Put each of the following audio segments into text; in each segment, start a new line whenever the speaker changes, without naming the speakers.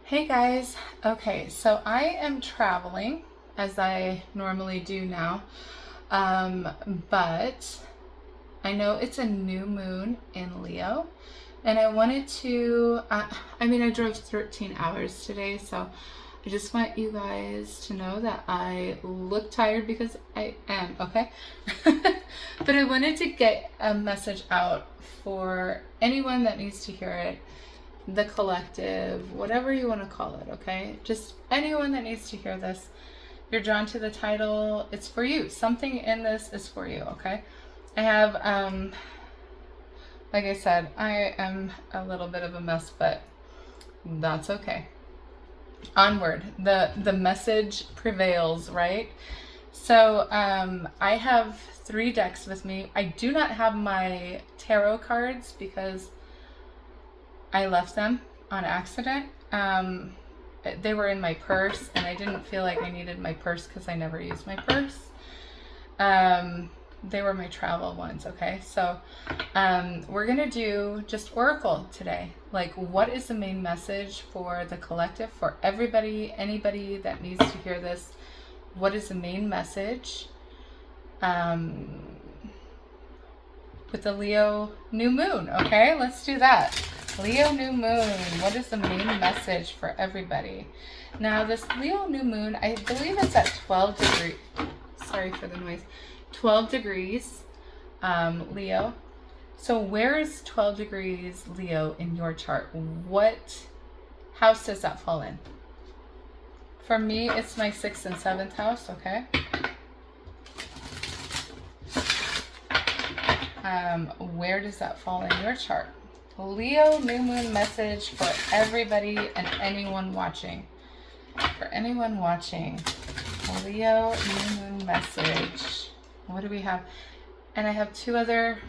Hey guys, okay, so I am traveling as I normally do now, but I know it's a new moon in Leo, and I wanted to, I drove 13 hours today, so I just want you guys to know that I look tired because I am, okay? But I wanted to get a message out for anyone that needs to hear it, the collective, whatever you want to call it, okay? Just anyone that needs to hear this. You're drawn to the title, it's for you. Something in this is for you, okay? I have, like I said, I am a little bit of a mess, but that's okay. Onward. The message prevails, right? So I have 3 decks with me. I do not have my tarot cards because I left them on accident. They were in my purse, and I didn't feel like I needed my purse because I never use my purse. They were my travel ones, okay? So we're going to do just Oracle today. Like, what is the main message for the collective, for everybody, anybody that needs to hear this? What is the main message? With the Leo new moon, okay? Let's do that. Leo new moon, what is the main message for everybody? Now this Leo new moon, I believe it's at 12 degrees. Sorry for the noise. 12 degrees, Leo. So where is 12 degrees Leo in your chart? What house does that fall in? For me, it's my 6th and 7th house, okay? Where does that fall in your chart? Leo new moon message for everybody and anyone watching. For anyone watching, Leo new moon message. What do we have? And I have two other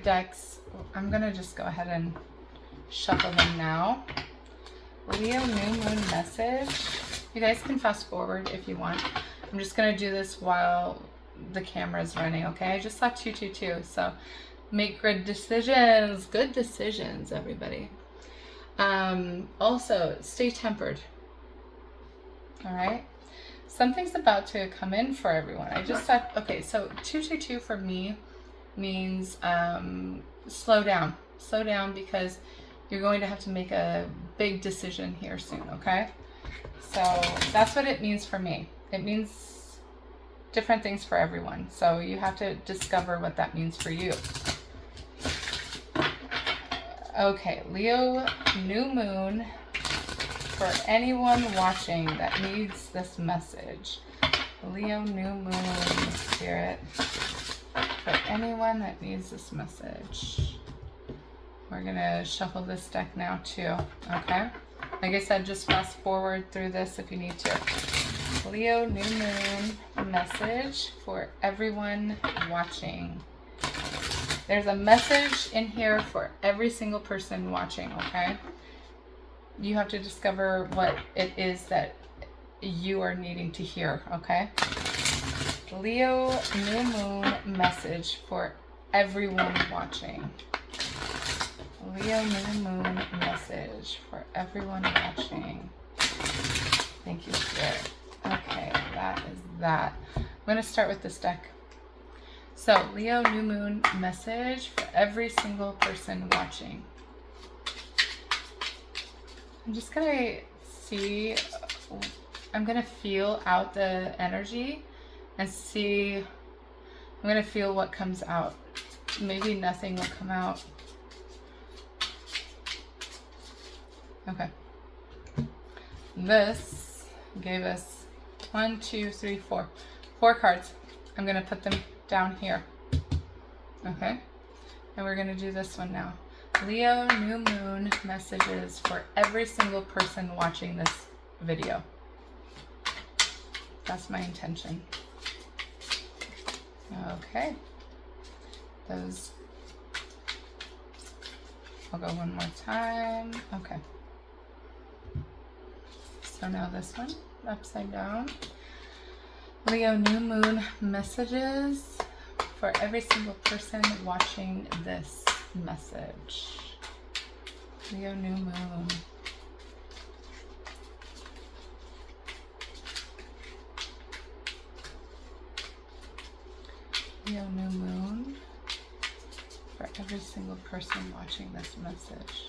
decks. I'm gonna just go ahead and shuffle them now. Leo new moon message. You guys can fast forward if you want. I'm just gonna do this while the camera's running, okay? I just saw 222, so make good decisions, everybody. Also, stay tempered. All right? Something's about to come in for everyone. I just thought, okay, so 222 for me means slow down. Slow down because you're going to have to make a big decision here soon, okay? So that's what it means for me. It means different things for everyone. So you have to discover what that means for you. Okay, Leo new moon for anyone watching that needs this message. Leo new moon spirit for anyone that needs this message. We're gonna shuffle this deck now too, okay? Like I said, just fast forward through this if you need to. Leo new moon message for everyone watching. There's a message in here for every single person watching, okay? You have to discover what it is that you are needing to hear, okay? Leo new moon message for everyone watching. Leo new moon message for everyone watching. Thank you, Spirit. Okay, that is that. I'm going to start with this deck. So, Leo new moon message for every single person watching. I'm just going to see, I'm going to feel out the energy and see, I'm going to feel what comes out. Maybe nothing will come out. Okay. This gave us 1, 2, 3, 4. 4 cards. I'm going to put them down here. Okay? And we're going to do this one now. Leo new moon messages for every single person watching this video. That's my intention. Okay. Those. I'll go one more time. Okay. So now this one, upside down. Leo new moon messages for every single person watching this message. Leo new moon. single person watching this message.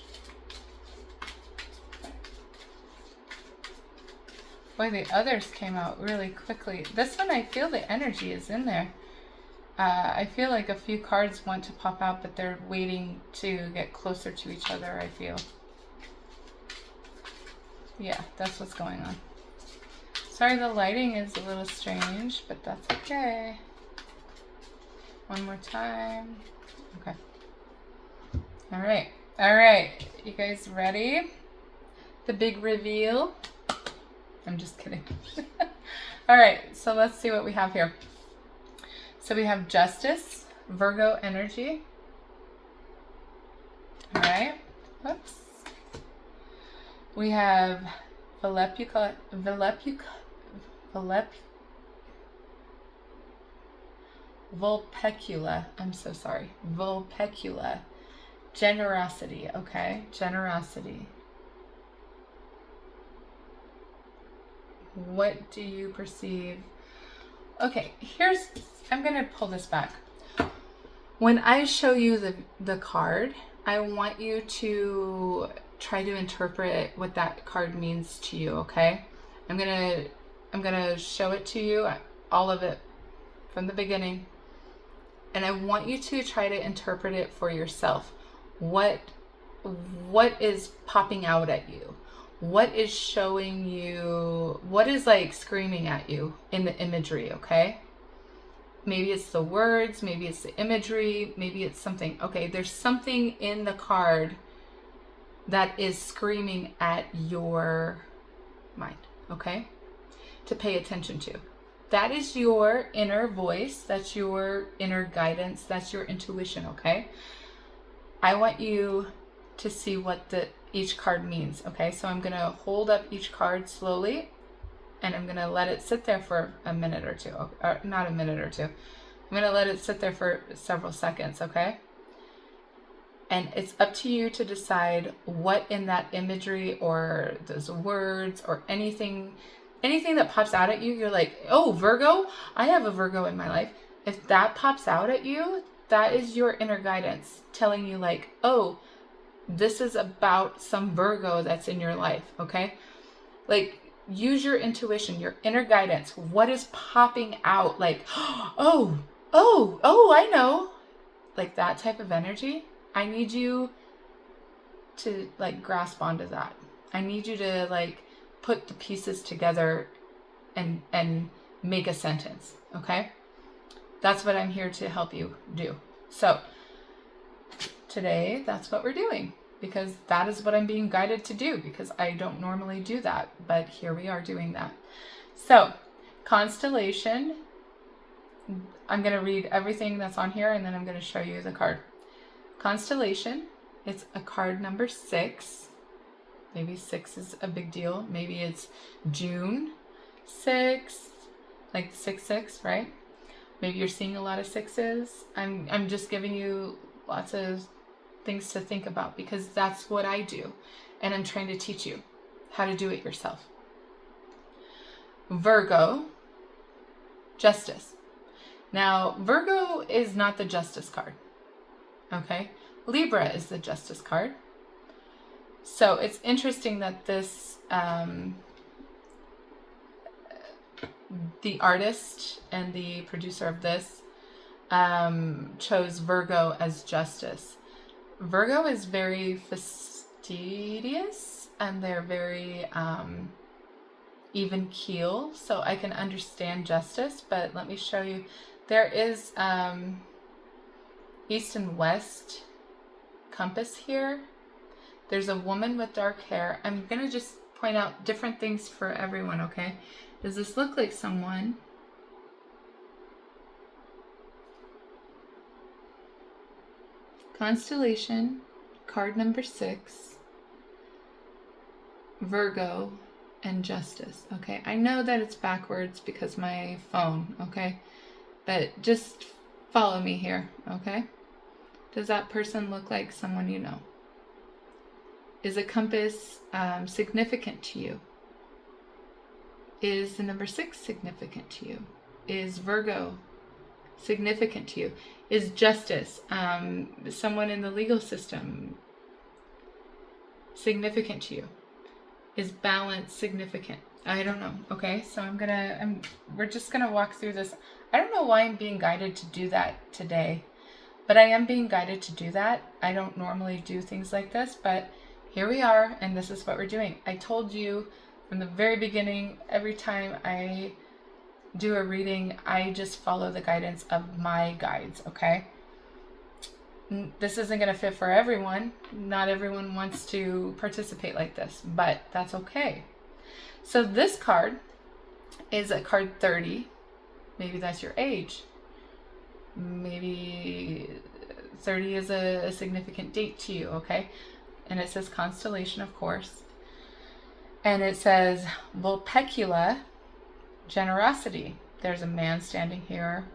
Boy, the others came out really quickly. This one, I feel the energy is in there. I feel like a few cards want to pop out, but they're waiting to get closer to each other, I feel. Yeah, that's what's going on. Sorry, the lighting is a little strange, but that's okay. One more time. Okay. All right. All right. You guys ready? The big reveal. I'm just kidding. All right. So let's see what we have here. So we have Justice, Virgo energy. All right. Whoops. We have Volupicula. I'm so sorry. Vulpecula. Generosity. Okay. Generosity. What do you perceive? Okay. I'm going to pull this back. When I show you the card, I want you to try to interpret what that card means to you, okay? I'm going to show it to you, all of it from the beginning. And I want you to try to interpret it for yourself. What is popping out at you? What is showing you? What is like screaming at you in the imagery, okay? Maybe it's the words, maybe it's the imagery, maybe it's something. Okay, there's something in the card that is screaming at your mind, okay? To pay attention to. That is your inner voice. That's your inner guidance. That's your intuition, okay? I want you to see what each card means, okay? So I'm going to hold up each card slowly, and I'm going to let it sit there for a minute or two. Or not a minute or two. I'm going to let it sit there for several seconds, okay? And it's up to you to decide what in that imagery or those words or anything that pops out at you, you're like, oh, Virgo, I have a Virgo in my life. If that pops out at you, that is your inner guidance telling you like, oh, this is about some Virgo that's in your life, okay? Like, use your intuition, your inner guidance. What is popping out? Like, oh, I know. Like that type of energy. I need you to like grasp onto that. I need you to like put the pieces together and make a sentence, okay? That's what I'm here to help you do. So today, that's what we're doing, because that is what I'm being guided to do, because I don't normally do that, but here we are doing that. So constellation, I'm going to read everything that's on here and then I'm going to show you the card. Constellation, it's a card number 6. Maybe 6 is a big deal. Maybe it's June 6th, like 6/6, right? Maybe you're seeing a lot of 6s. I'm just giving you lots of things to think about because that's what I do. And I'm trying to teach you how to do it yourself. Virgo, Justice. Now, Virgo is not the Justice card. Okay? Libra is the Justice card. So it's interesting that this, the artist and the producer of this chose Virgo as Justice. Virgo is very fastidious and they're very even keel. So I can understand Justice, but let me show you. There is east and west compass here. There's a woman with dark hair. I'm going to just point out different things for everyone, okay? Does this look like someone? Constellation, card number 6, Virgo, and Justice, okay? I know that it's backwards because my phone, okay? But just follow me here, okay? Does that person look like someone you know? Is a compass significant to you? Is the number 6 significant to you? Is Virgo significant to you? Is justice, someone in the legal system, significant to you? Is balance significant? I don't know. Okay, so we're just gonna walk through this. I don't know why I'm being guided to do that today, but I am being guided to do that. I don't normally do things like this, but here we are, and this is what we're doing. I told you from the very beginning, every time I do a reading, I just follow the guidance of my guides, okay? This isn't going to fit for everyone. Not everyone wants to participate like this, but that's okay. So this card is a card 30. Maybe that's your age. Maybe 30 is a significant date to you, okay? And it says constellation, of course. And it says Vulpecula, generosity. There's a man standing here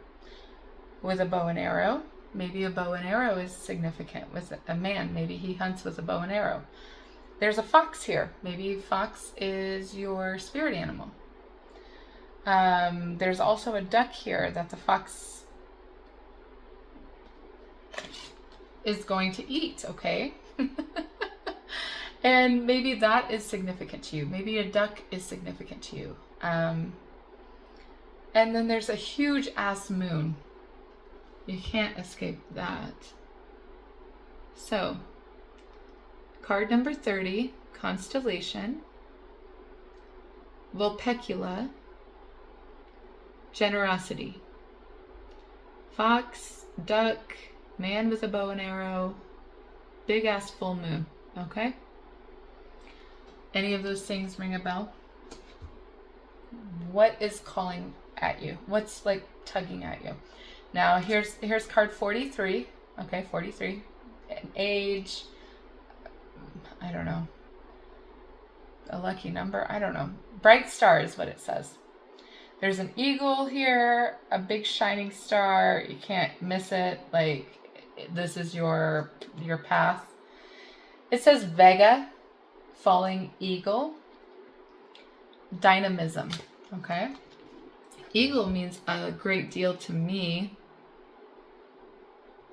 with a bow and arrow. Maybe a bow and arrow is significant with a man. Maybe he hunts with a bow and arrow. There's a fox here. Maybe fox is your spirit animal. There's also a duck here that the fox is going to eat, okay? And maybe that is significant to you. Maybe a duck is significant to you. And then there's a huge ass moon. You can't escape that. So, card number 30, constellation, Vulpecula, generosity, fox, duck, man with a bow and arrow, big ass full moon. Okay? Any of those things ring a bell? What is calling at you? What's like tugging at you? Now here's card 43. Okay, 43. An age, I don't know. A lucky number, I don't know. Bright star is what it says. There's an eagle here, a big shining star. You can't miss it. Like, this is your path. It says Vega, falling eagle, dynamism. Okay. Eagle means a great deal to me.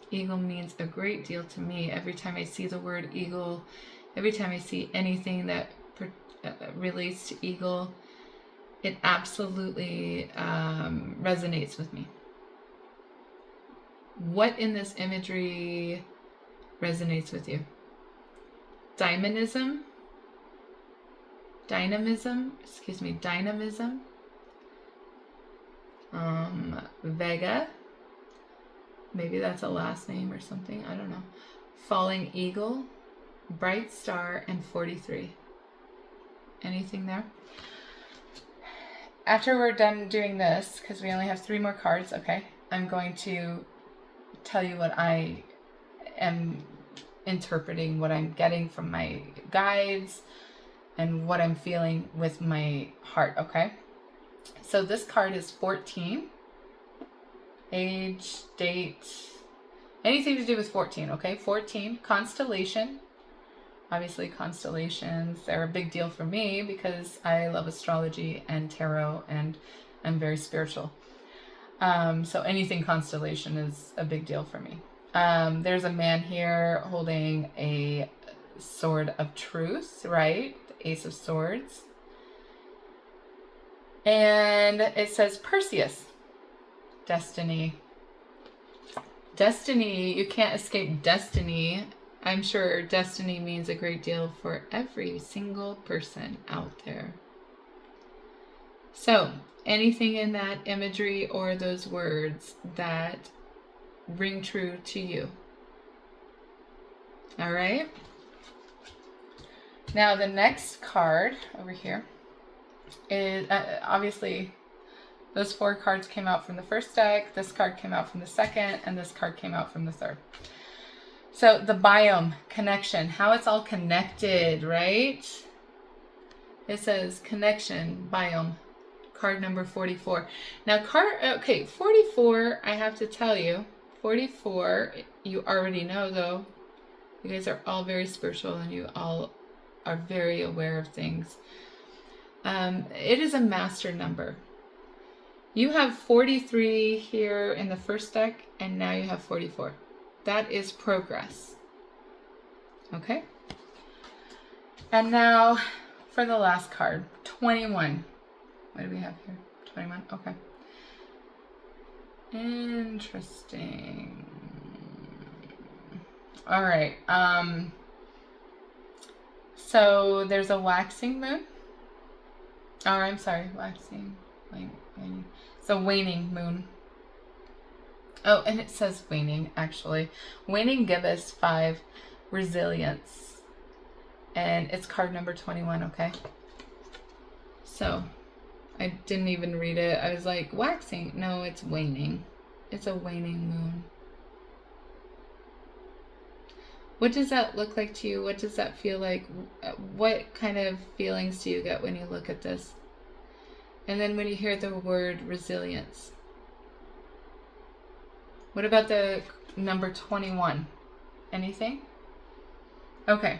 Eagle means a great deal to me. Every time I see the word eagle, every time I see anything that relates to eagle, it absolutely resonates with me. What in this imagery resonates with you? Dynamism. Vega. Maybe that's a last name or something. I don't know. Falling eagle, bright star, and 43. Anything there? After we're done doing this, because we only have 3 more cards, okay, I'm going to tell you what I am interpreting, what I'm getting from my guides, and what I'm feeling with my heart, okay? So this card is 14. Age, date, anything to do with 14, okay? 14, constellation. Obviously, constellations, they're a big deal for me because I love astrology and tarot, and I'm very spiritual. So anything constellation is a big deal for me. There's a man here holding a sword of truth, right? The Ace of Swords. And it says Perseus. Destiny. Destiny, you can't escape destiny. I'm sure destiny means a great deal for every single person out there. So, anything in that imagery or those words that ring true to you? All right. Now, the next card over here is obviously those 4 cards came out from the first deck, this card came out from the second, and this card came out from the third. So the biome, connection, how it's all connected, right? It says connection, biome, card number 44. Now 44, I have to tell you, 44, you already know though, you guys are all very spiritual and you all are very aware of things. It is a master number. You have 43 here in the first deck, and now you have 44. That is progress. Okay? And now for the last card, 21. What do we have here? 21. Okay. Interesting. All right. So there's a waxing moon. Oh, I'm sorry. Waxing. Waning. So waning moon. Oh, and it says waning, actually. Waning gibbous 5. Resilience. And it's card number 21, okay? So, I didn't even read it. I was like, waxing. No, it's waning. It's a waning moon. What does that look like to you? What does that feel like? What kind of feelings do you get when you look at this? And then when you hear the word resilience. What about the number 21? Anything? Okay.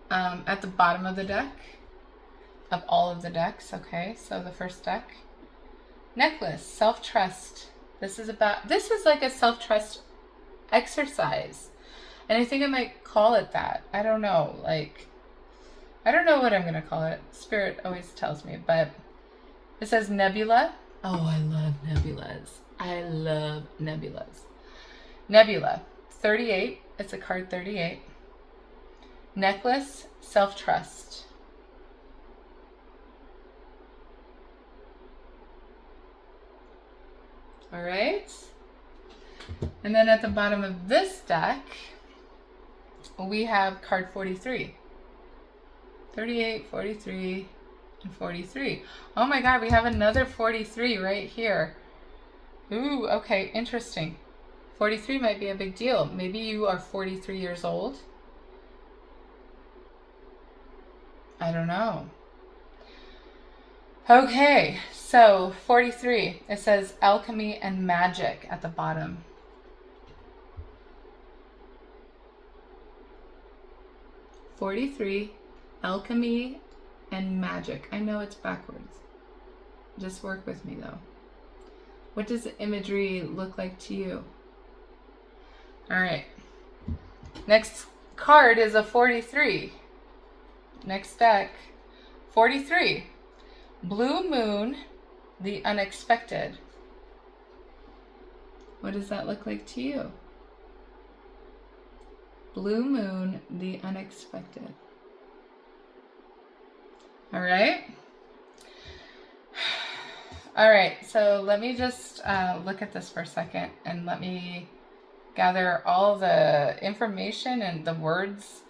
At the bottom of the deck, of all of the decks, okay, so the first deck. Necklace, self-trust. This is like a self-trust exercise. And I think I might call it that. I don't know. Like, I don't know what I'm going to call it. Spirit always tells me. But it says nebula. Oh, I love nebulas. I love nebulas. Nebula, 38. It's a card 38. Necklace, self-trust. All right. And then at the bottom of this deck, we have card 43. 38, 43, and 43. Oh my God, we have another 43 right here. Ooh, okay, interesting. 43 might be a big deal. Maybe you are 43 years old. I don't know. Okay, so 43. It says alchemy and magic at the bottom. "43, alchemy and magic." I know it's backwards. Just work with me though. What does the imagery look like to you? All right. Next card is a 43. Next deck, 43. Blue moon, the unexpected. What does that look like to you? Blue moon, the unexpected. All right. All right, so let me just look at this for a second and let me gather all the information and the words,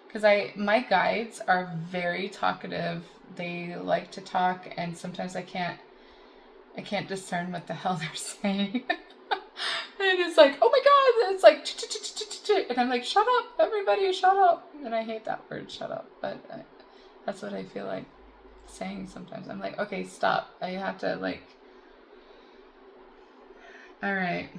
because my guides are very talkative. They like to talk, and sometimes I can't discern what the hell they're saying. And it's like, oh my God, it's like, and I'm like, shut up, everybody, shut up. And I hate that word, shut up, but that's what I feel like saying sometimes. I'm like, okay, stop. I have to like, all right.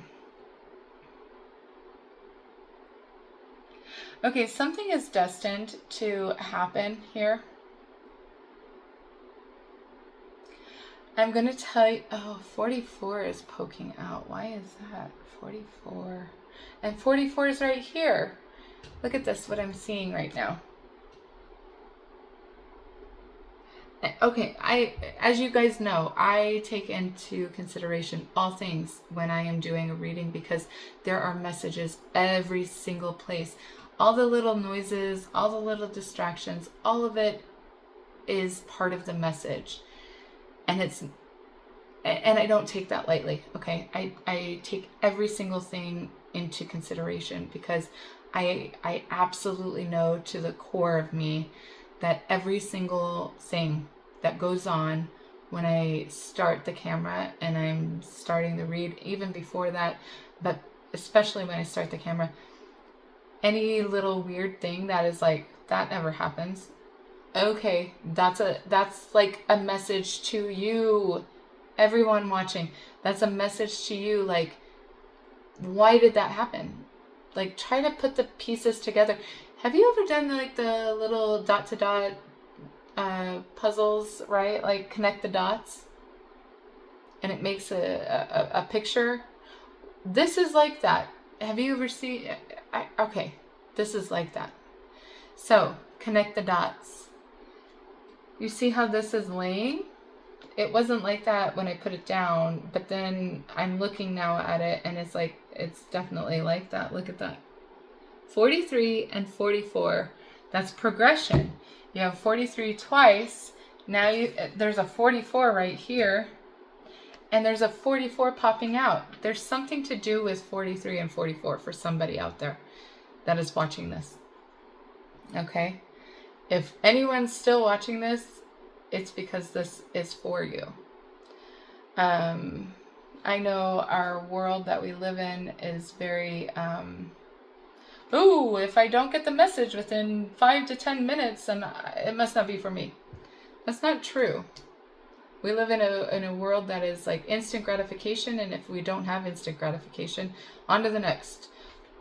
Okay, something is destined to happen here. I'm going to tell you, oh, 44 is poking out. Why is that? 44. And 44 is right here. Look at this, what I'm seeing right now. Okay, as you guys know, I take into consideration all things when I am doing a reading, because there are messages every single place. All the little noises, all the little distractions, all of it is part of the message. And I don't take that lightly, okay? I take every single thing into consideration, because I absolutely know to the core of me that every single thing that goes on when I start the camera and I'm starting the read, even before that, but especially when I start the camera, any little weird thing that is like, that never happens. Okay, that's like a message to you, everyone watching. That's a message to you, like, why did that happen? Like, try to put the pieces together. Have you ever done like the little dot to dot puzzles, right? Like connect the dots. and it makes a picture. This is like that. Have you ever seen, okay, this is like that. So connect the dots. You see how this is laying? It wasn't like that when I put it down, but then I'm looking now at it and it's like, it's definitely like that. Look at that. 43 and 44. That's progression. You have 43 twice. Now there's a 44 right here. And there's a 44 popping out. There's something to do with 43 and 44 for somebody out there that is watching this. Okay? If anyone's still watching this, it's because this is for you. I know our world that we live in is very, if I don't get the message within 5 to 10 minutes, then it must not be for me. That's not true. We live in a world that is like instant gratification, and if we don't have instant gratification, on to the next.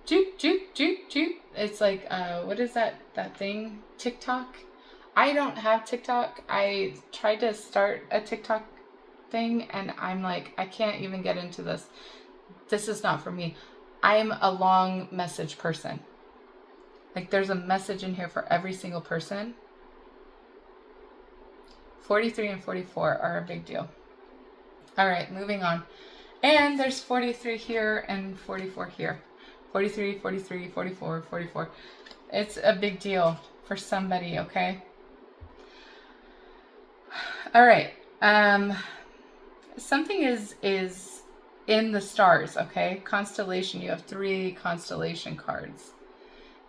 Juke, juke, juke, juke. It's like, what is that thing? TikTok? I don't have TikTok. I tried to start a TikTok thing, and I'm like, I can't even get into this. This is not for me. I'm a long message person. Like, there's a message in here for every single person. 43 and 44 are a big deal. All right, moving on. And there's 43 here and 44 here. 43, 43, 44, 44. It's a big deal for somebody, okay? All right. Something is in the stars, okay? Constellation. You have 3 constellation cards.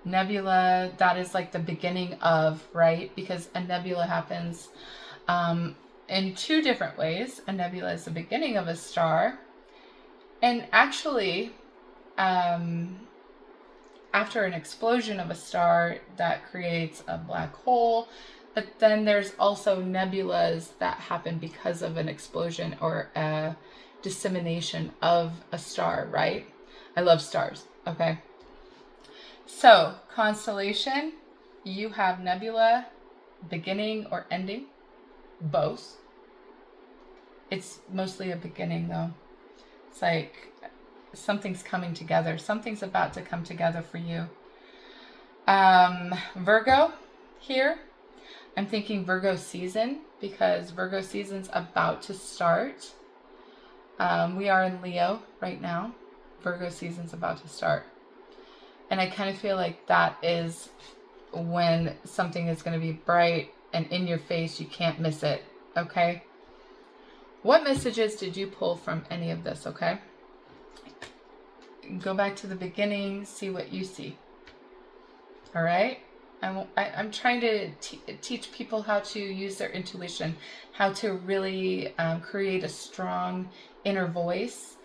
Nebula, that is like the beginning of, right? Because a nebula happens in 2 different ways. A nebula is the beginning of a star. And actually, after an explosion of a star, that creates a black hole. But then there's also nebulas that happen because of an explosion or a dissemination of a star, right? I love stars, okay? So, constellation, you have nebula, beginning or ending, both. It's mostly a beginning though. It's like something's coming together. Something's about to come together for you. Virgo here. I'm thinking Virgo season because Virgo season's about to start. We are in Leo right now. Virgo season's about to start. And I kind of feel like that is when something is going to be bright and in your face. You can't miss it. Okay? What messages did you pull from any of this? Okay? Go back to the beginning. See what you see. All right? I'm trying to teach people how to use their intuition, how to really create a strong inner voice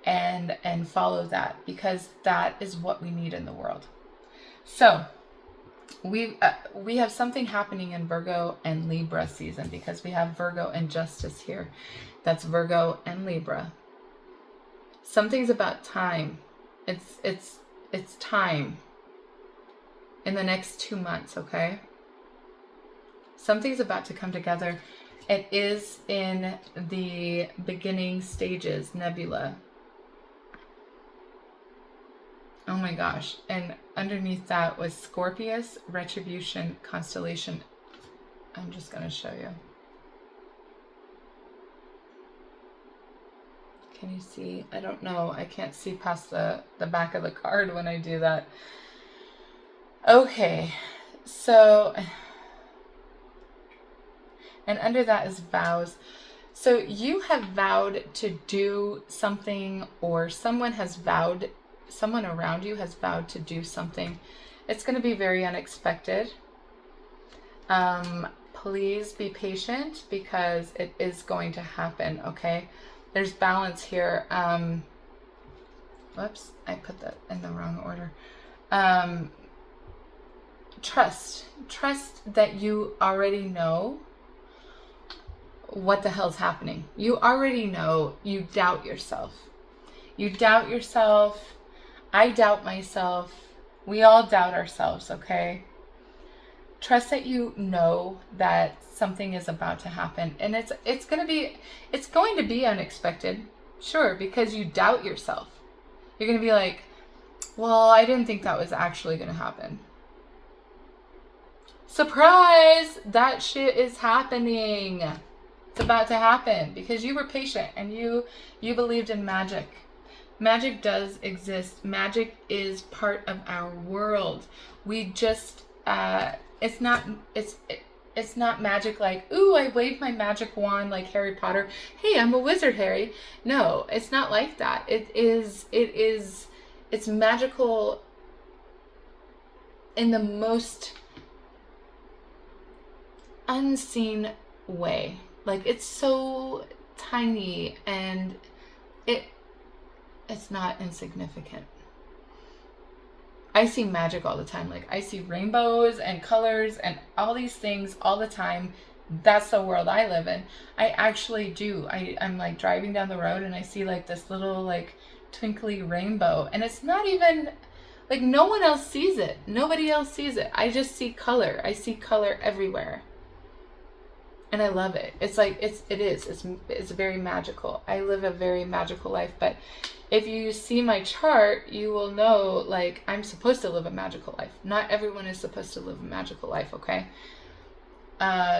and follow that, because that is what we need in the world. So we have something happening in Virgo and Libra season because we have Virgo and Justice here. That's Virgo and Libra. Something's about time. It's time. In the next 2 months, okay? Something's about to come together. It is in the beginning stages, nebula. Oh my gosh. And underneath that was Scorpius, retribution, constellation. I'm just going to show you. Can you see? I don't know. I can't see past the back of the card when I do that. Okay, so, and under that is vows. So you have vowed to do something, or someone around you has vowed to do something. It's going to be very unexpected. Please be patient because it is going to happen, okay? There's balance here. Whoops, I put that in the wrong order. Trust that you already know what the hell's happening. You already know. You doubt yourself. I doubt myself. We all doubt ourselves, okay? Trust that you know that something is about to happen, and it's going to be unexpected. Sure, because you doubt yourself. You're going to be like, well, I didn't think that was actually going to happen. Surprise! That shit is happening. It's about to happen because you were patient and you believed in magic. Magic does exist. Magic is part of our world. We just it's not magic like, ooh, I waved my magic wand like Harry Potter. Hey, I'm a wizard, Harry. No, it's not like that. It's magical in the most unseen way. Like, it's so tiny and it's not insignificant. I see magic all the time. Like, I see rainbows and colors and all these things all the time. That's the world I live in. I actually do. I'm like driving down the road and I see like this little like twinkly rainbow, and it's not even like, no one else sees it. Nobody else sees it. I just see color. I see color everywhere. And I love it. It's like, it's very magical. I live a very magical life. But if you see my chart, you will know, like, I'm supposed to live a magical life. Not everyone is supposed to live a magical life, okay?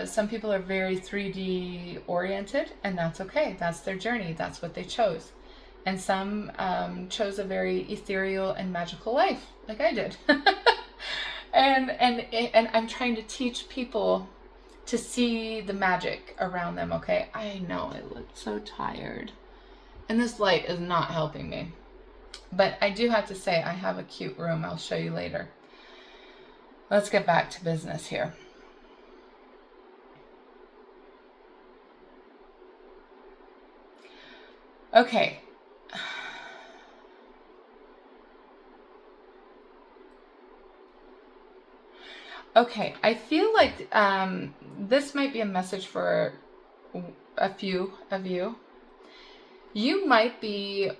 Some people are very 3D oriented, and that's okay. That's their journey. That's what they chose. And some chose a very ethereal and magical life, like I did. and I'm trying to teach people to see the magic around them, okay? I know, I look so tired. And this light is not helping me. But I do have to say, I have a cute room. I'll show you later. Let's get back to business here. Okay. Okay, I feel like this might be a message for a few of you. You might be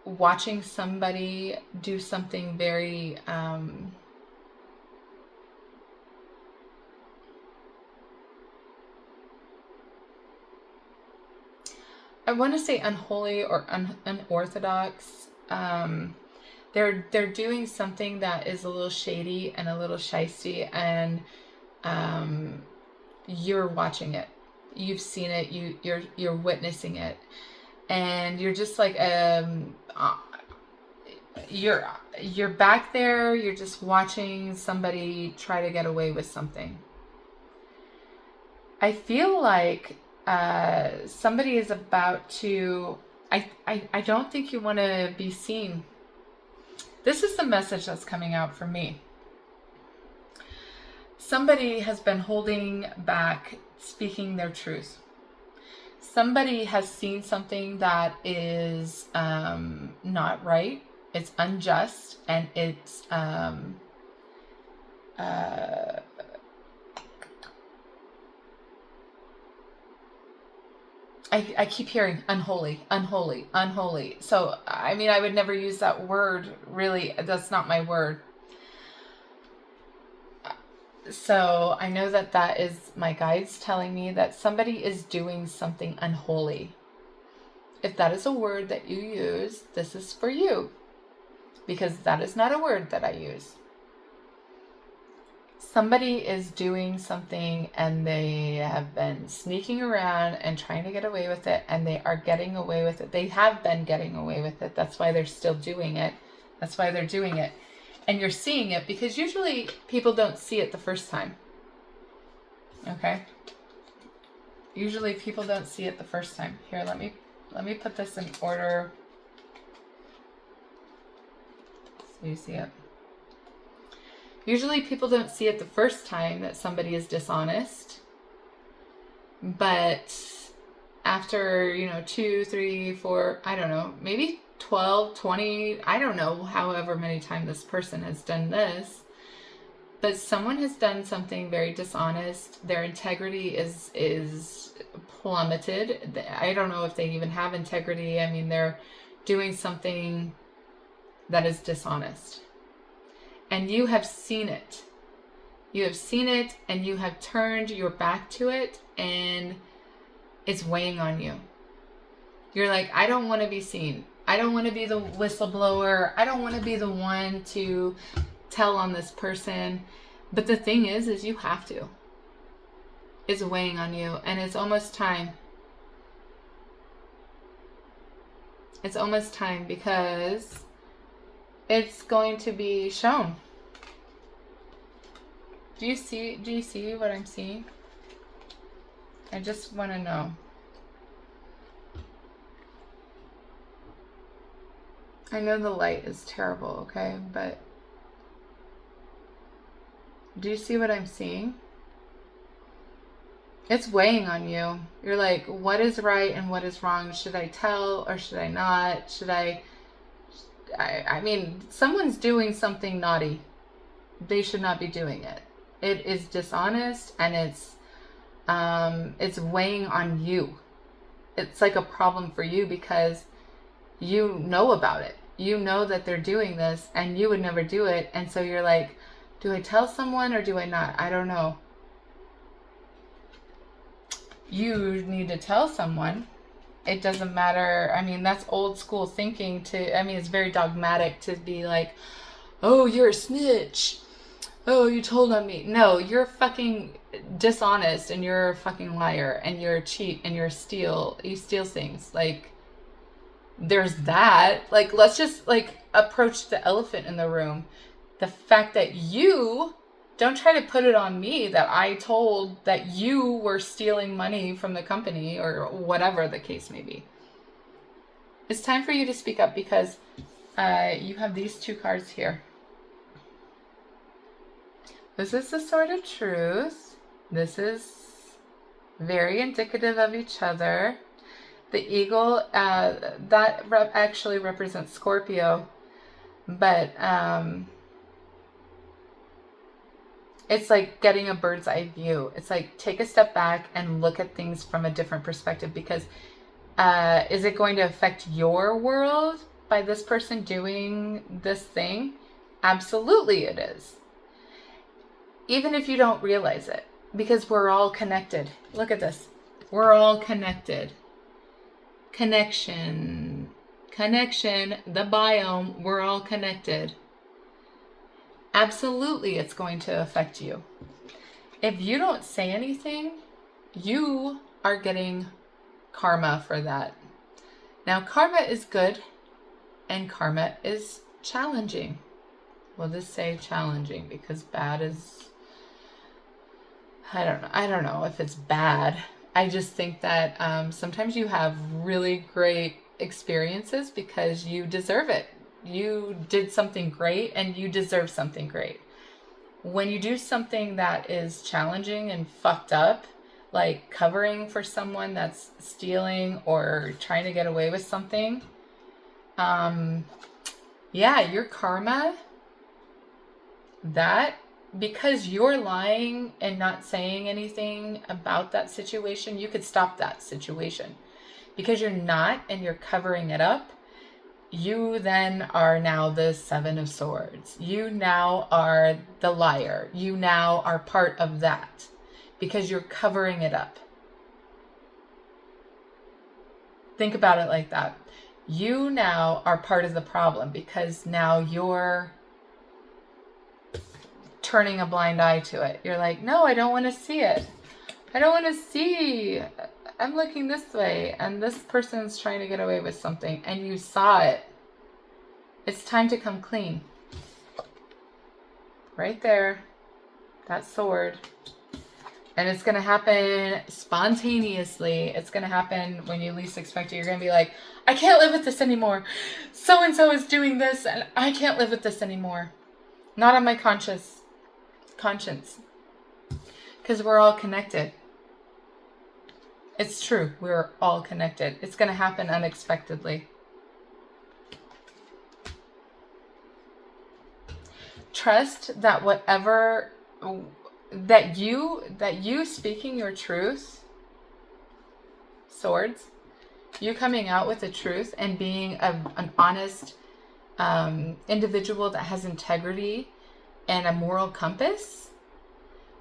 watching somebody do something very I want to say unholy or unorthodox. They're doing something that is a little shady and a little shisty, and you're watching it. You've seen it. You're witnessing it, and you're just like you're back there. You're just watching somebody try to get away with something. I feel like somebody is about to. I don't think you want to be seen. This is the message that's coming out for me. Somebody has been holding back speaking their truth. Somebody has seen something that is not right. It's unjust, and it's I keep hearing unholy, unholy, unholy. So, I mean, I would never use that word, really. That's not my word. So, I know that is my guides telling me that somebody is doing something unholy. If that is a word that you use, this is for you. Because that is not a word that I use. Somebody is doing something and they have been sneaking around and trying to get away with it, and they are getting away with it. They have been getting away with it. That's why they're still doing it. That's why they're doing it. And you're seeing it because usually people don't see it the first time. Okay? Usually people don't see it the first time. Here, let me put this in order so you see it. Usually people don't see it the first time that somebody is dishonest, but after, 2, 3, 4, I don't know, maybe 12, 20, I don't know however many times this person has done this, but someone has done something very dishonest. Their integrity is plummeted. I don't know if they even have integrity. I mean, they're doing something that is dishonest. And you have seen it. You have seen it and you have turned your back to it and it's weighing on you. You're like, I don't want to be seen. I don't want to be the whistleblower. I don't want to be the one to tell on this person. But the thing is you have to. It's weighing on you and it's almost time. It's almost time because it's going to be shown. Do you see what I'm seeing? I just want to know. I know the light is terrible, okay? But do you see what I'm seeing? It's weighing on you. You're like, what is right and what is wrong? Should I tell or should I not? Should I mean, someone's doing something naughty. They should not be doing it. It is dishonest and it's weighing on you. It's like a problem for you because you know about it. You know that they're doing this and you would never do it. And so you're like, do I tell someone or do I not? I don't know. You need to tell someone. It doesn't matter. I mean, that's old school thinking it's very dogmatic to be like, oh, you're a snitch. Oh, you told on me. No, you're fucking dishonest and you're a fucking liar and you're a cheat and you steal things. Like, there's that. Like, let's just approach the elephant in the room. The fact that you don't try to put it on me that I told that you were stealing money from the company or whatever the case may be. It's time for you to speak up because you have these two cards here. This is the Sword of Truth. This is very indicative of each other. The eagle, actually represents Scorpio, but it's like getting a bird's eye view. It's like take a step back and look at things from a different perspective because is it going to affect your world by this person doing this thing? Absolutely it is. Even if you don't realize it, because we're all connected. Look at this. We're all connected. Connection, the biome, we're all connected. Absolutely, it's going to affect you. If you don't say anything, you are getting karma for that. Now, karma is good and karma is challenging. We'll just say challenging because bad is, I don't know if it's bad. I just think that sometimes you have really great experiences because you deserve it. You did something great and you deserve something great. When you do something that is challenging and fucked up, like covering for someone that's stealing or trying to get away with something, your karma, that, because you're lying and not saying anything about that situation, you could stop that situation. Because you're not and you're covering it up, you then are now the Seven of Swords. You now are the liar. You now are part of that because you're covering it up. Think about it like that. You now are part of the problem because now you're turning a blind eye to it. You're like, no, I don't want to see it. I don't want to see. I'm looking this way and this person's trying to get away with something and you saw it. It's time to come clean. Right there. That sword. And it's going to happen spontaneously. It's going to happen when you least expect it. You're going to be like, I can't live with this anymore. So-and-so is doing this and I can't live with this anymore. Not on my conscience. Because we're all connected. It's true. We're all connected. It's going to happen unexpectedly. Trust that whatever that you speaking your truth, swords, you coming out with the truth and being an honest individual that has integrity and a moral compass,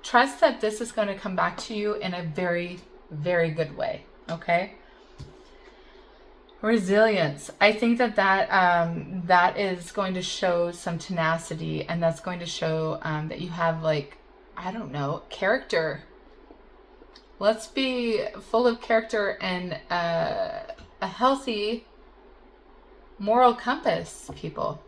trust that this is going to come back to you in a very, very good way. Okay. Resilience. I think that is going to show some tenacity, and that's going to show that you have, like, I don't know, character. Let's be full of character and a healthy moral compass, people.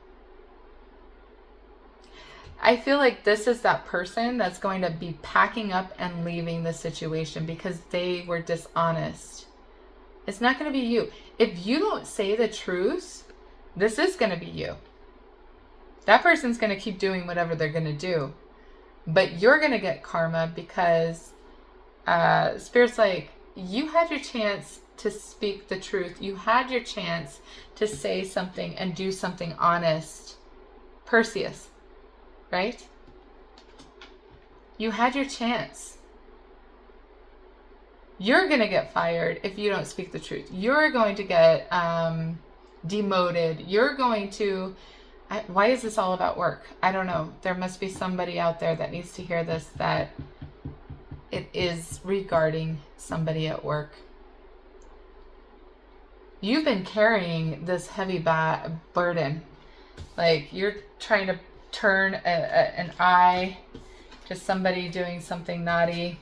I feel like this is that person that's going to be packing up and leaving the situation because they were dishonest. It's not going to be you. If you don't say the truth, this is going to be you. That person's going to keep doing whatever they're going to do. But you're going to get karma because Spirit's like, you had your chance to speak the truth. You had your chance to say something and do something honest. Perseus, right? You had your chance. You're going to get fired if you don't speak the truth. You're going to get demoted. You're going to... why is this all about work? I don't know. There must be somebody out there that needs to hear this, that it is regarding somebody at work. You've been carrying this heavy burden. Like, you're trying to turn an eye to somebody doing something naughty,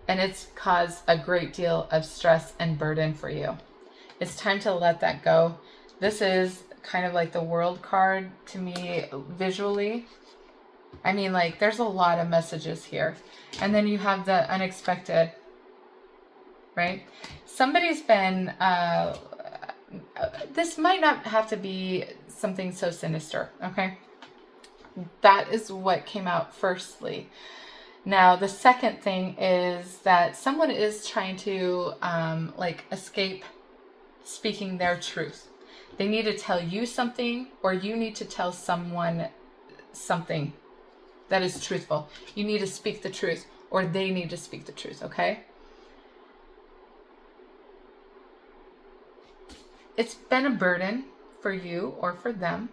and it's caused a great deal of stress and burden for you. It's time to let that go. This is kind of like the World card to me visually. I mean, like, there's a lot of messages here. And then you have the unexpected, right? Somebody's been, this might not have to be something so sinister, okay? That is what came out firstly. Now, the second thing is that someone is trying to, escape speaking their truth. They need to tell you something, or you need to tell someone something that is truthful. You need to speak the truth, or they need to speak the truth, okay? It's been a burden for you or for them.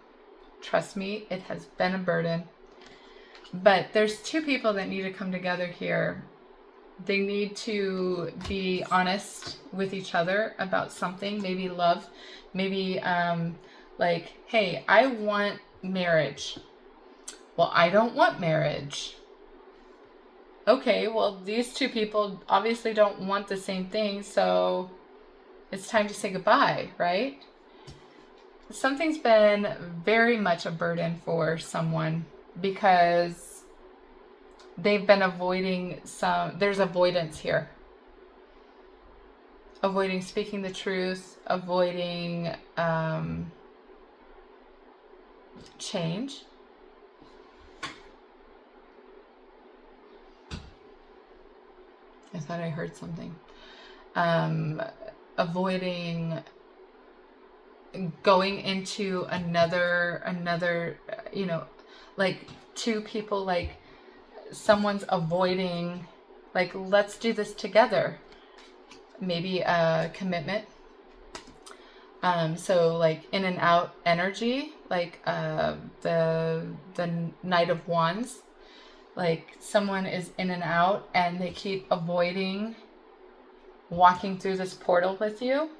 Trust me, it has been a burden. But there's two people that need to come together here. They need to be honest with each other about something, maybe love, maybe hey, I want marriage. Well, I don't want marriage. Okay, well, these two people obviously don't want the same thing, so it's time to say goodbye, right? Something's been very much a burden for someone because they've been avoiding there's avoidance here. Avoiding speaking the truth, avoiding change. I thought I heard something. Avoiding going into another, like two people, like someone's avoiding, like, let's do this together. Maybe a commitment. So like in and out energy, like the Knight of Wands. Like someone is in and out and they keep avoiding walking through this portal with you.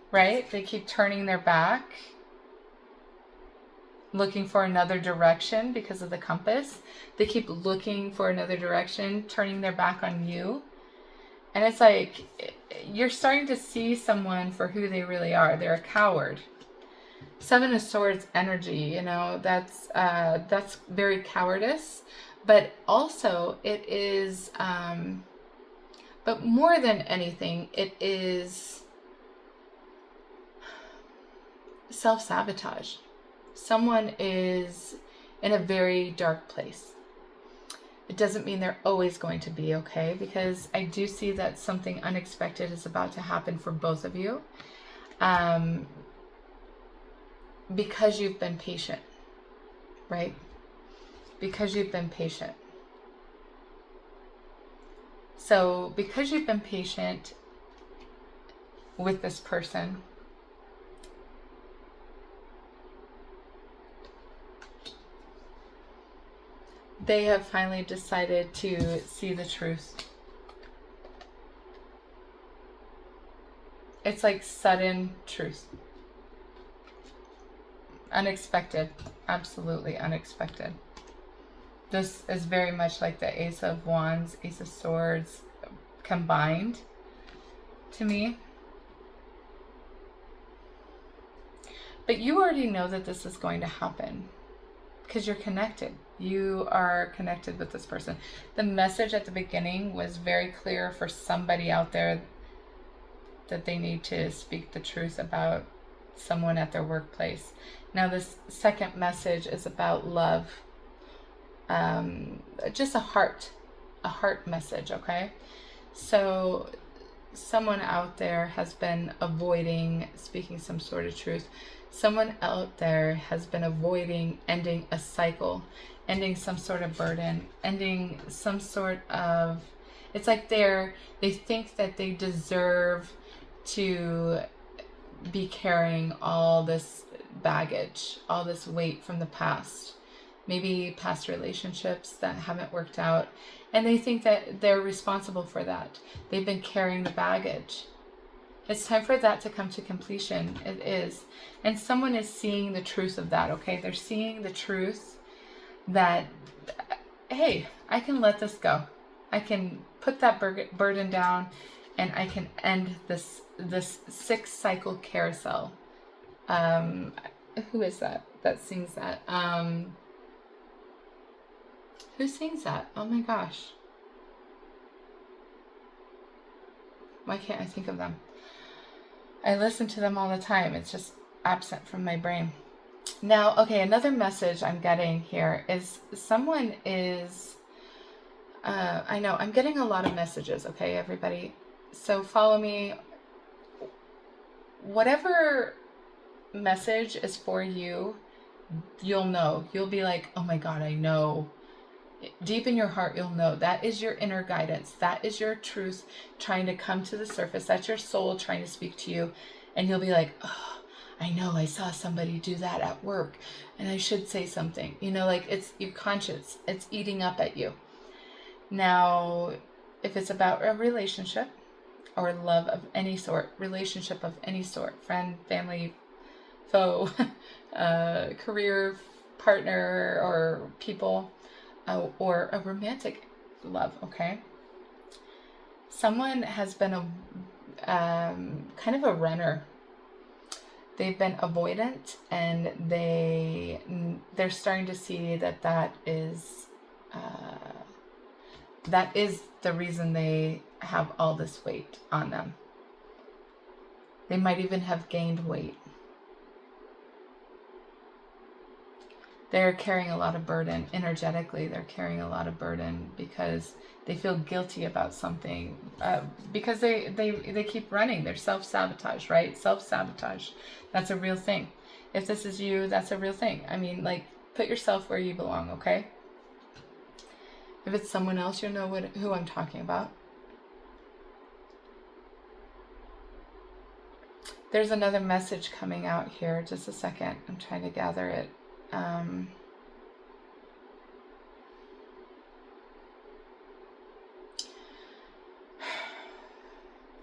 Right? They keep turning their back, looking for another direction because of the compass. They keep looking for another direction, turning their back on you. And it's like, you're starting to see someone for who they really are. They're a coward. Seven of Swords energy, that's very cowardice. But also it is, but more than anything, it is self-sabotage. Someone is in a very dark place. It doesn't mean they're always going to be okay, because I do see that something unexpected is about to happen for both of you. Because you've been patient, right? Because you've been patient. So because you've been patient with this person, They have finally decided to see the truth. It's like sudden truth. Unexpected. Absolutely unexpected. This is very much like the Ace of Wands, Ace of Swords combined to me. But you already know that this is going to happen because you're connected. You are connected with this person. The message at the beginning was very clear for somebody out there that they need to speak the truth about someone at their workplace. Now this second message is about love. Just a heart message, okay? So someone out there has been avoiding speaking some sort of truth. Someone out there has been avoiding ending a cycle, ending some sort of burden, ending some sort of, it's like they think that they deserve to be carrying all this baggage, all this weight from the past, maybe past relationships that haven't worked out, and they think that they're responsible for that. They've been carrying the baggage. It's time for that to come to completion. It is. And someone is seeing the truth of that, okay? They're seeing the truth that, hey, I can let this go. I can put that burden down, and I can end this 6-cycle carousel. Who is that sings that? Who sings that? Oh my gosh. Why can't I think of them? I listen to them all the time. It's just absent from my brain. Now, okay, another message I'm getting here is someone is, I know, I'm getting a lot of messages, okay, everybody? So follow me. Whatever message is for you, you'll know. You'll be like, oh my God, I know. Deep in your heart, you'll know. That is your inner guidance. That is your truth trying to come to the surface. That's your soul trying to speak to you. And you'll be like, oh, I know, I saw somebody do that at work and I should say something. You know, like it's your conscience. It's eating up at you. Now, if it's about a relationship or love of any sort, relationship of any sort, friend, family, foe, career partner, or people, or a romantic love, okay? Someone has been a kind of a runner. They've been avoidant, and they're starting to see that is the reason they have all this weight on them. They might even have gained weight. They're carrying a lot of burden energetically. They're carrying a lot of burden because they feel guilty about something, because they keep running. They're self-sabotage, right? Self-sabotage. That's a real thing. If this is you, that's a real thing. I mean, like, put yourself where you belong, okay? If it's someone else, you'll know who I'm talking about. There's another message coming out here. Just a second. I'm trying to gather it.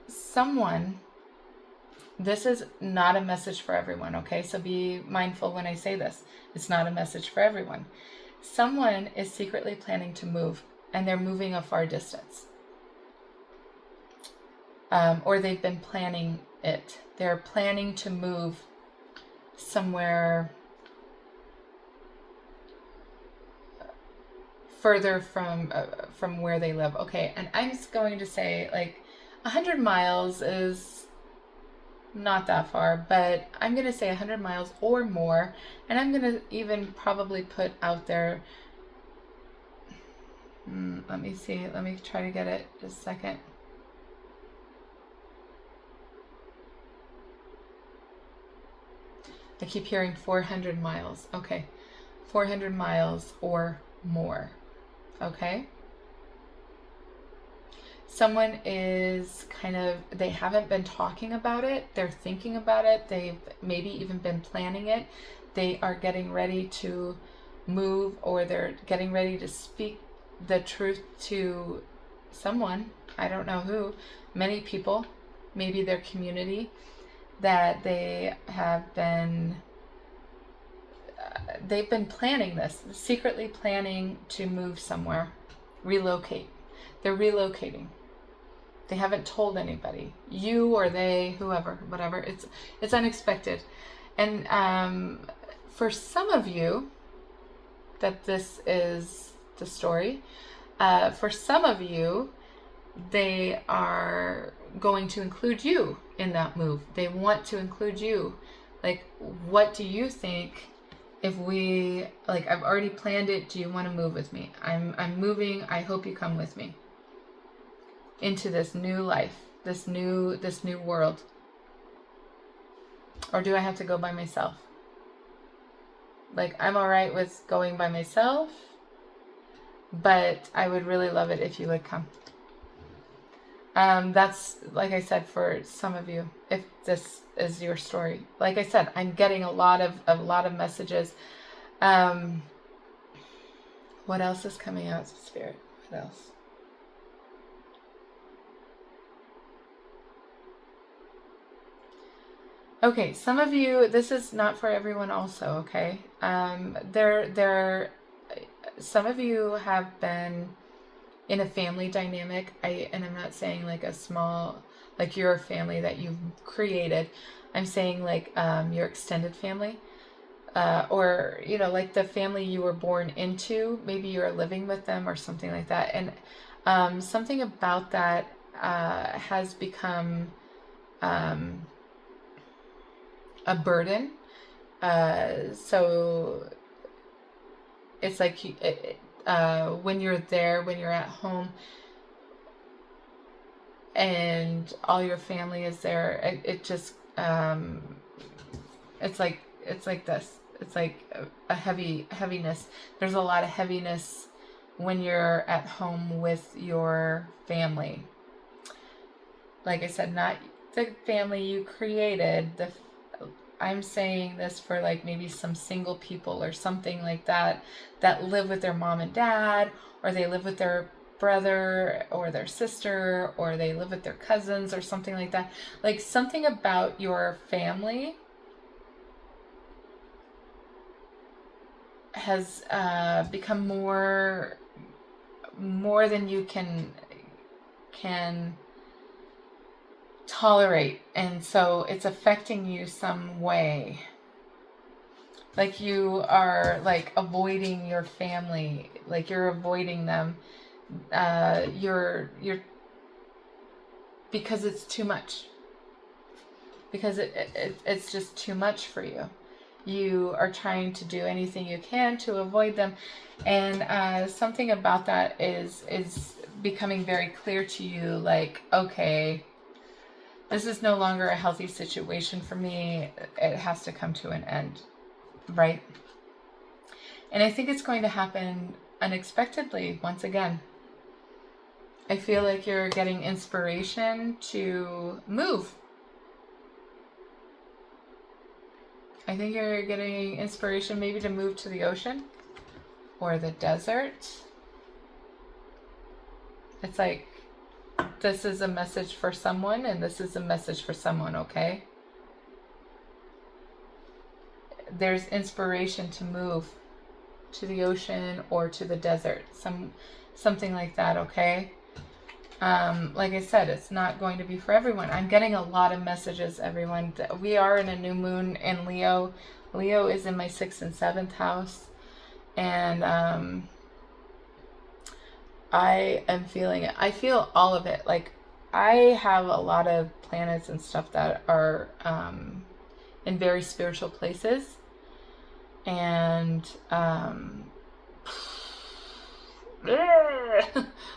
Someone, this is not a message for everyone, okay? So be mindful when I say this. It's not a message for everyone. Someone is secretly planning to move, and they're moving a far distance. Or they've been planning it. They're planning to move somewhere further from where they live. Okay, and I'm just going to say, like, 100 miles is not that far, but I'm going to say 100 miles or more, and I'm going to even probably put out there, let me see, let me try to get it just a second. I keep hearing 400 miles. Okay, 400 miles or more. Okay? Someone is they haven't been talking about it. They're thinking about it. They've maybe even been planning it. They are getting ready to move, or they're getting ready to speak the truth to someone. I don't know who. Many people, maybe their community, that they have been they've been planning this, secretly planning to move somewhere, relocate. They're relocating. They haven't told anybody, you or they, whoever, whatever. It's unexpected. And for some of you that this is the story, for some of you, they are going to include you in that move. They want to include you. Like, what do you think if we, like, I've already planned it. Do you want to move with me? I'm moving. I hope you come with me into this new life, this new world. Or do I have to go by myself? Like, I'm all right with going by myself, but I would really love it if you would come. That's, like I said, for some of you, if this is your story. Like I said, I'm getting a lot of messages. What else is coming out, Spirit? What else? Okay, some of you, this is not for everyone also, okay? Some of you have been in a family dynamic, and I'm not saying like a small, like your family that you've created. I'm saying like your extended family, or like the family you were born into. Maybe you're living with them or something like that, and something about that has become a burden. So it's like when you're there, when you're at home, and all your family is there, it just it's like this. It's like a heaviness. There's a lot of heaviness when you're at home with your family. Like I said, not the family you created. I'm saying this for like maybe some single people or something like that live with their mom and dad, or they live with their brother or their sister, or they live with their cousins or something like that. Like, something about your family has become more than you can tolerate, and so it's affecting you some way. Like, you are like avoiding your family, like you're avoiding them. You're because it's too much. Because it's just too much for you. You are trying to do anything you can to avoid them, and something about that is becoming very clear to you. Like, okay, this is no longer a healthy situation for me. It has to come to an end, right? And I think it's going to happen unexpectedly once again. I feel like you're getting inspiration to move. I think you're getting inspiration maybe to move to the ocean or the desert. It's like, this is a message for someone, and this is a message for someone, okay? There's inspiration to move to the ocean or to the desert, something like that, okay? Like I said, it's not going to be for everyone. I'm getting a lot of messages, everyone. We are in a new moon in Leo. Leo is in my 6th and 7th house, and I am feeling it. I feel all of it. Like, I have a lot of planets and stuff that are in very spiritual places, and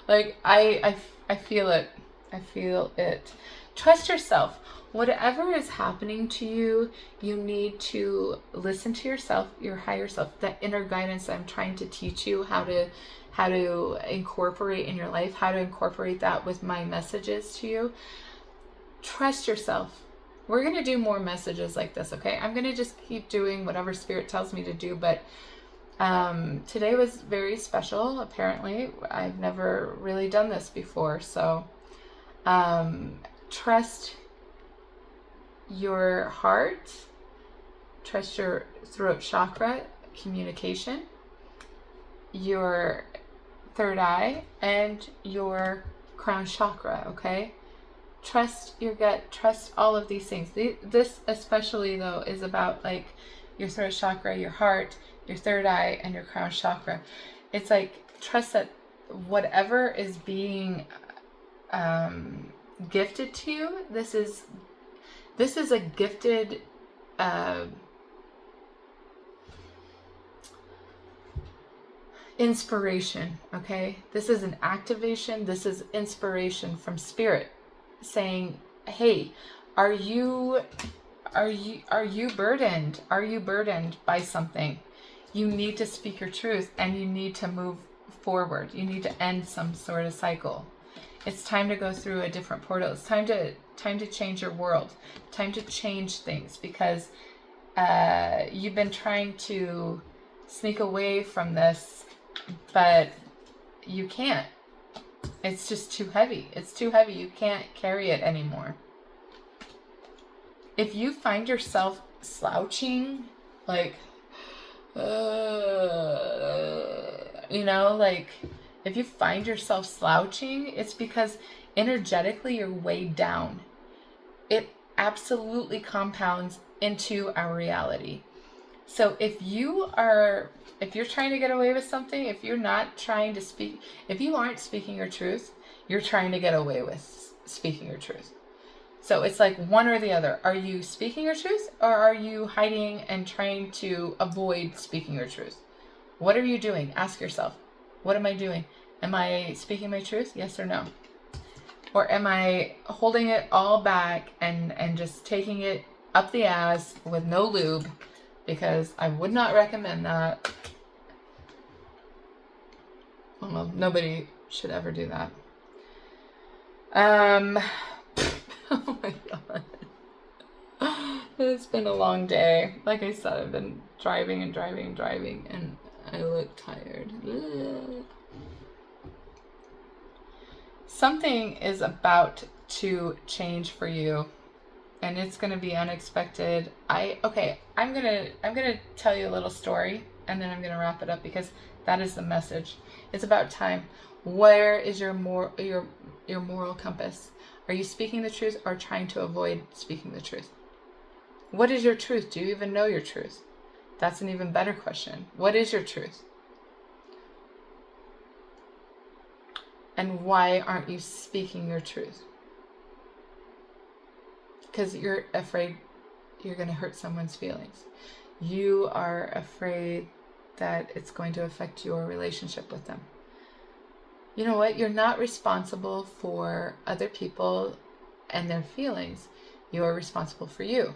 like I feel it. I feel it. Trust yourself. Whatever is happening to you, you need to listen to yourself, your higher self, that inner guidance I'm trying to teach you how to incorporate in your life, how to incorporate that with my messages to you. Trust yourself. We're going to do more messages like this, okay? I'm going to just keep doing whatever Spirit tells me to do, but Today was very special, apparently. I've never really done this before, so trust your heart, trust your throat chakra, communication, your third eye, and your crown chakra, okay? Trust your gut, trust all of these things. This especially, though, is about like your throat chakra, your heart, your third eye, and your crown chakra. It's like, trust that whatever is being gifted to you, this is a gifted inspiration, okay? This is an activation. This is inspiration from spirit saying, hey, are you burdened? Are you burdened by something? You need to speak your truth, and you need to move forward. You need to end some sort of cycle. It's time to go through a different portal. It's time to change your world. Time to change things, because you've been trying to sneak away from this, but you can't. It's just too heavy. It's too heavy. You can't carry it anymore. If you find yourself slouching, like, like if you find yourself slouching, it's because energetically you're weighed down. It absolutely compounds into our reality. So if you're trying to get away with something, if you're not trying to speak, if you aren't speaking your truth, you're trying to get away with speaking your truth. So it's like one or the other. Are you speaking your truth, or are you hiding and trying to avoid speaking your truth? What are you doing? Ask yourself, what am I doing? Am I speaking my truth? Yes or no? Or am I holding it all back and just taking it up the ass with no lube? Because I would not recommend that. Well, nobody should ever do that. Oh my god. It's been a long day. Like I said, I've been driving, and I look tired. Ugh. Something is about to change for you, and it's going to be unexpected. I'm going to tell you a little story, and then I'm going to wrap it up, because that is the message. It's about time. Where is your moral compass? Are you speaking the truth, or trying to avoid speaking the truth? What is your truth? Do you even know your truth? That's an even better question. What is your truth? And why aren't you speaking your truth? Because you're afraid you're going to hurt someone's feelings. You are afraid that it's going to affect your relationship with them. You know what? You're not responsible for other people and their feelings. You are responsible for you.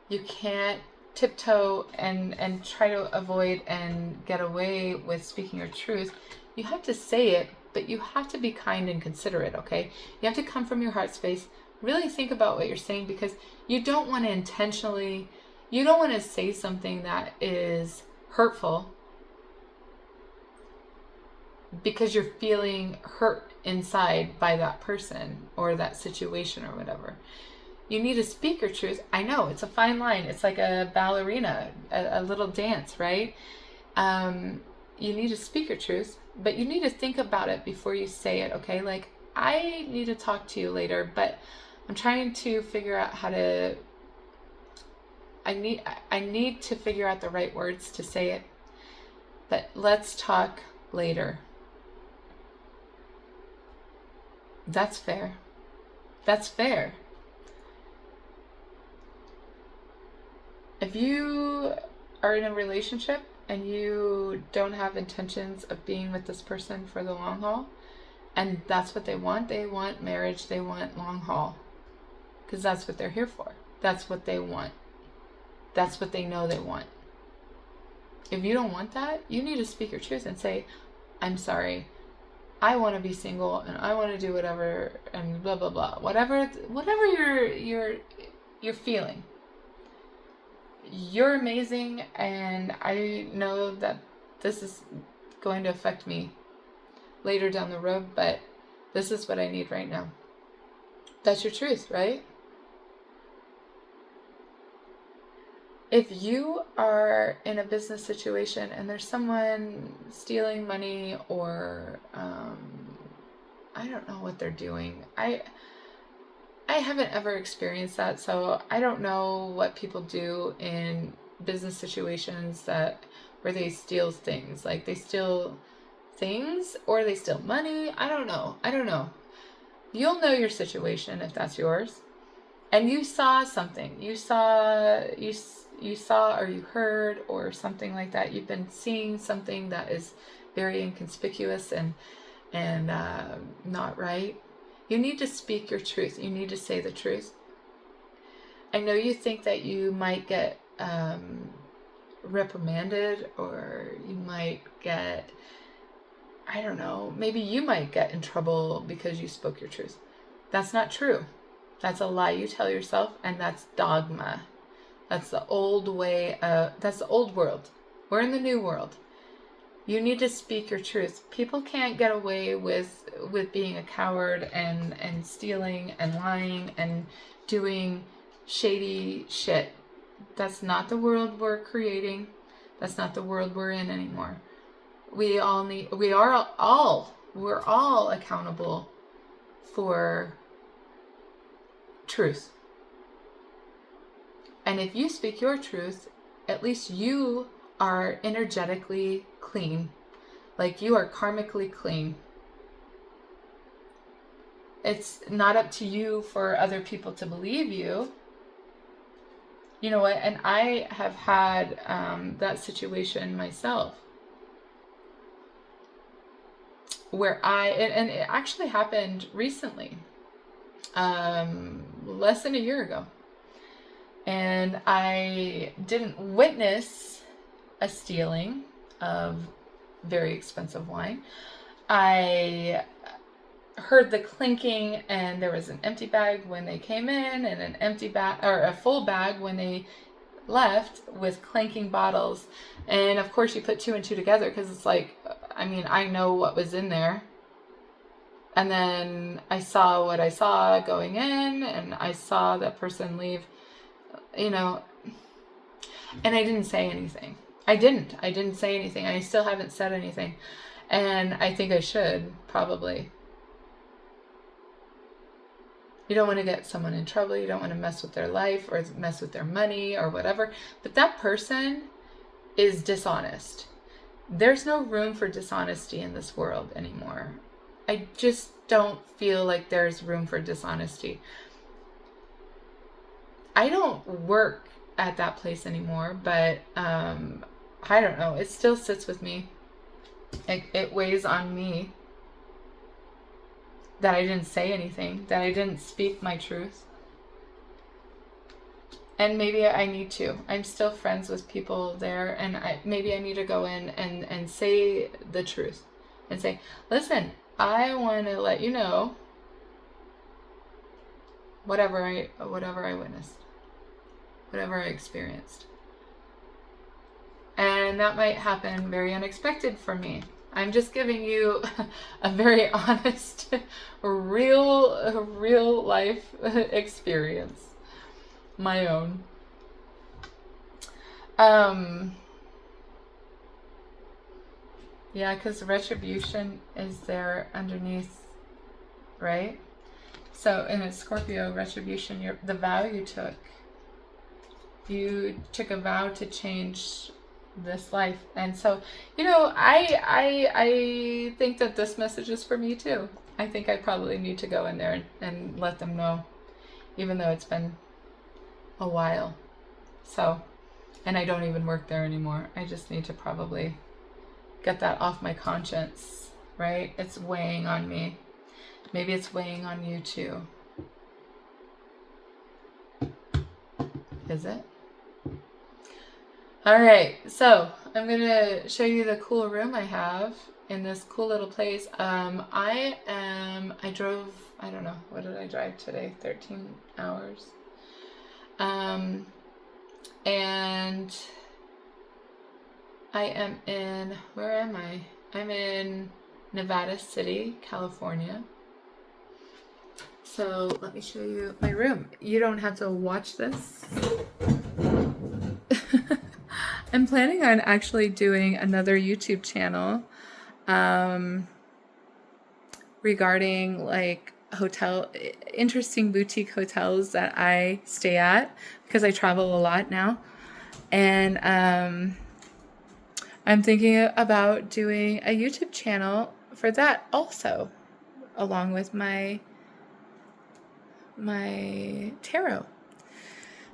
You can't tiptoe and try to avoid and get away with speaking your truth. You have to say it, but you have to be kind and considerate, okay? You have to come from your heart space. Really think about what you're saying, because you don't want to say something that is hurtful because you're feeling hurt inside by that person or that situation or whatever. You need to speak your truth. I know, it's a fine line. It's like a ballerina, a little dance, right? You need to speak your truth, but you need to think about it before you say it, okay? Like, I need to talk to you later, but I'm trying to figure out how to... I need to figure out the right words to say it, but let's talk later. That's fair. That's fair. If you are in a relationship and you don't have intentions of being with this person for the long haul, and that's what they want marriage, they want long haul, because that's what they're here for. That's what they want. That's what they know they want. If you don't want that, you need to speak your truth and say, I'm sorry, I want to be single and I want to do whatever and blah blah blah. Whatever you're feeling. you're amazing, and I know that this is going to affect me later down the road, but this is what I need right now. That's your truth, right? If you are in a business situation and there's someone stealing money or I don't know what they're doing. I haven't ever experienced that, so I don't know what people do in business situations where they steal things. Like they steal things or they steal money. I don't know. You'll know your situation if that's yours. And you saw something. You saw or you heard or something like that. You've been seeing something that is very inconspicuous and not right. You need to speak your truth. You need to say the truth. I know you think that you might get reprimanded, or you might get, I don't know, maybe you might get in trouble because you spoke your truth. That's not true. That's a lie you tell yourself, and that's dogma. That's the old way, that's the old world. We're in the new world. You need to speak your truth. People can't get away with being a coward and stealing and lying and doing shady shit. That's not the world we're creating. That's not the world we're in anymore. We're all accountable for truth. And if you speak your truth, at least you are energetically clean. Like you are karmically clean. It's not up to you for other people to believe you. You know what? And I have had that situation myself. Where and it actually happened recently. Less than a year ago. And I didn't witness a stealing of very expensive wine. I heard the clinking, and there was an empty bag when they came in and an empty bag or a full bag when they left with clinking bottles. And of course you put two and two together because it's like, I mean, I know what was in there. And then I saw what I saw going in, and I saw that person leave, and I didn't say anything. I didn't say anything. I still haven't said anything. And I think I should, probably. You don't want to get someone in trouble. You don't want to mess with their life or mess with their money or whatever. But that person is dishonest. There's no room for dishonesty in this world anymore. I just don't feel like there's room for dishonesty. I don't work at that place anymore, but I don't know. It still sits with me. It weighs on me that I didn't say anything, that I didn't speak my truth. And maybe I need to. I'm still friends with people there, and maybe I need to go in and say the truth and say, listen, I want to let you know whatever I witnessed, whatever I experienced. And that might happen very unexpected for me. I'm just giving you a very honest, real life experience. My own. Yeah, because retribution is there underneath, right? So in a Scorpio, retribution, the vow you took a vow to change this life. And so, I think that this message is for me too. I think I probably need to go in there and let them know, even though it's been a while. So, and I don't even work there anymore. I just need to probably get that off my conscience, right? It's weighing on me. Maybe it's weighing on you too. Is it? All right, so I'm going to show you the cool room I have in this cool little place. I drove, I don't know, what did I drive today? 13 hours. And I am in, where am I? I'm in Nevada City, California. So let me show you my room. You don't have to watch this. I'm planning on actually doing another YouTube channel regarding like interesting boutique hotels that I stay at, because I travel a lot now. And I'm thinking about doing a YouTube channel for that also, along with my tarot.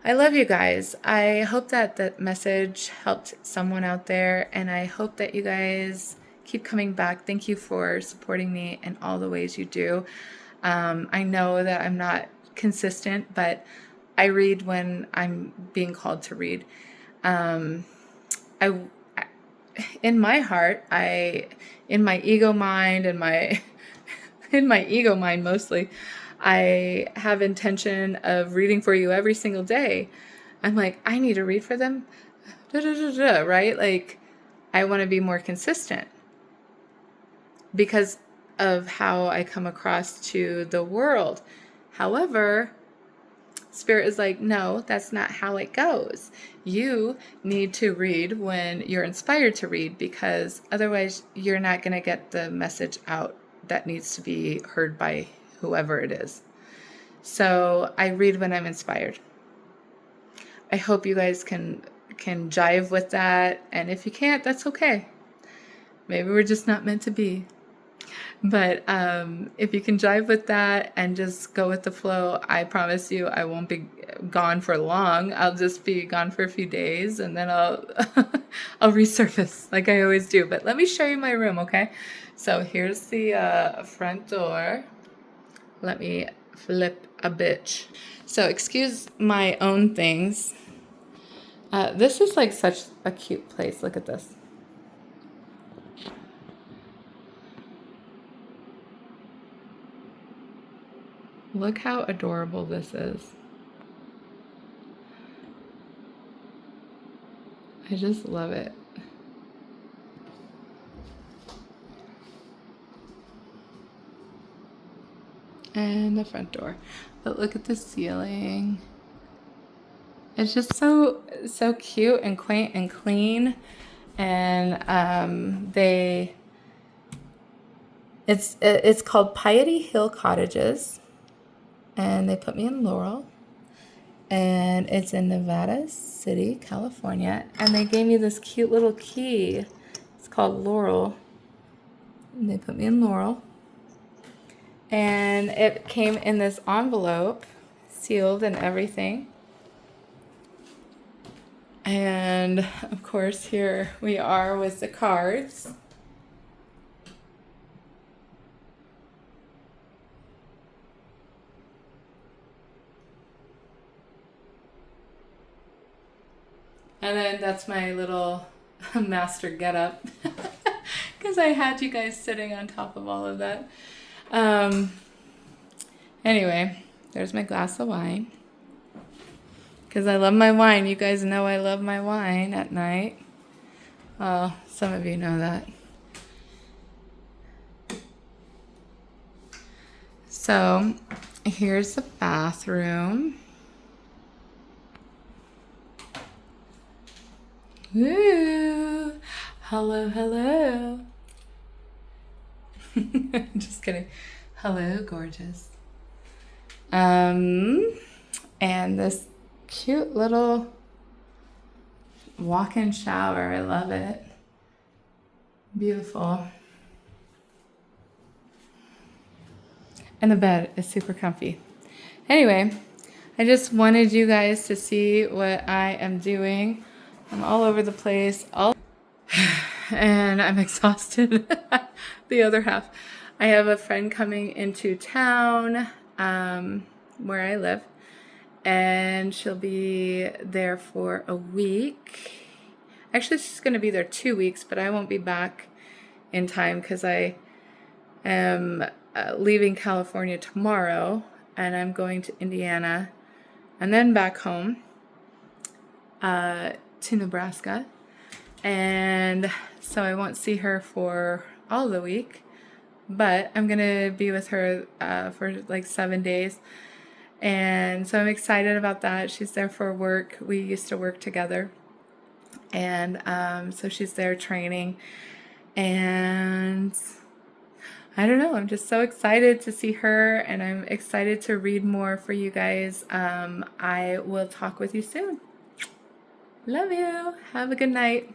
I love you guys. I hope that that message helped someone out there, and I hope that you guys keep coming back. Thank you for supporting me in all the ways you do. I know that I'm not consistent, but I read when I'm being called to read. In my heart, in my ego mind and my in my ego mind mostly, I have intention of reading for you every single day. I'm like, I need to read for them, right? Like, I want to be more consistent because of how I come across to the world. However, Spirit is like, no, that's not how it goes. You need to read when you're inspired to read, because otherwise you're not going to get the message out that needs to be heard by whoever it is. So I read when I'm inspired. I hope you guys can jive with that. And if you can't, that's okay. Maybe we're just not meant to be. But if you can jive with that and just go with the flow, I promise you I won't be gone for long. I'll just be gone for a few days, and then I'll I'll resurface like I always do. But let me show you my room, okay? So here's the front door. Let me flip a bitch. So excuse my own things. This is like such a cute place. Look at this. Look how adorable this is. I just love it. And the front door. But look at the ceiling. It's just so cute and quaint and clean. And it's called Piety Hill Cottages. And they put me in Laurel. And it's in Nevada City, California. And they gave me this cute little key. It's called Laurel. And they put me in Laurel. And it came in this envelope, sealed and everything. And of course, here we are with the cards. And then that's my little master getup, because I had you guys sitting on top of all of that. Anyway, there's my glass of wine, because I love my wine. You guys know I love my wine at night. Well, some of you know that. So here's the bathroom. Woo! Hello, hello. Just kidding. Hello, gorgeous. And this cute little walk-in shower. I love it. Beautiful. And the bed is super comfy. Anyway, I just wanted you guys to see what I am doing. I'm all over the place. And I'm exhausted. The other half. I have a friend coming into town where I live. And she'll be there for a week. Actually, she's going to be there 2 weeks, but I won't be back in time because I am leaving California tomorrow, and I'm going to Indiana and then back home. to Nebraska. And so I won't see her for all the week, but I'm going to be with her for like 7 days. And so I'm excited about that. She's there for work. We used to work together. And so she's there training. And I don't know, I'm just so excited to see her, and I'm excited to read more for you guys. I will talk with you soon. Love you. Have a good night.